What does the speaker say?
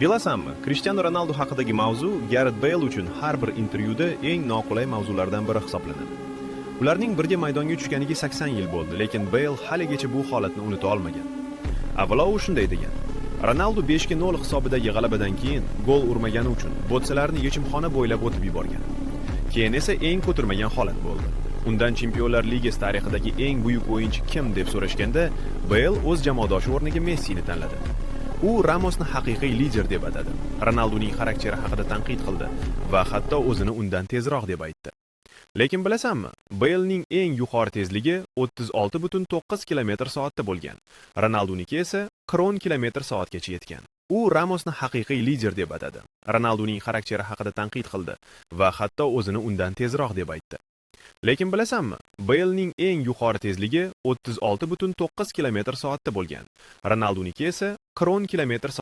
Bilasanmi, Cristiano Ronaldo haqidagi mavzu Garret Bale uchun har bir intervyuda eng noqulay mavzulardan biri hisoblanadi. Ularning birga maydonga tushganiga 80 yil bo'ldi, lekin Bale haligacha bu holatni unuta olmagan. Avvalo u shunday degan: Ronaldo 5-0 hisobidagi g'alabadan keyin gol urmagani uchun botsalarni yechimxona bo'ylab o'tib yuborgan. Keyin esa eng ko'tirmagan holat bo'ldi. Undan Chempionlar Ligasi tarixidagi eng buyuk o'yinchi kim deb so'rashganda, Bale o'z jamoadoshi o'rniga Messini tanladi. U Ramosni haqiqiy lider deb atadi. Ronaldoning xarakteri haqida tanqid qildi va hatto o'zini undan tezroq deb aytdi. Lekin bilasanmi, Balening eng yuqori tezligi 36,9 km/soatda bo'lgan. Ronaldoniki esa 40 km/soatgacha yetgan. U Ramosni haqiqiy lider deb atadi. Ronaldoning xarakteri haqida tanqid qildi va hatto o'zini undan tezroq deb aytdi. Lekin bilasanmi, Balening eng yuqori tezligi 36,9 km/soatda bo'lgan. Ronaldoniki esa 40 km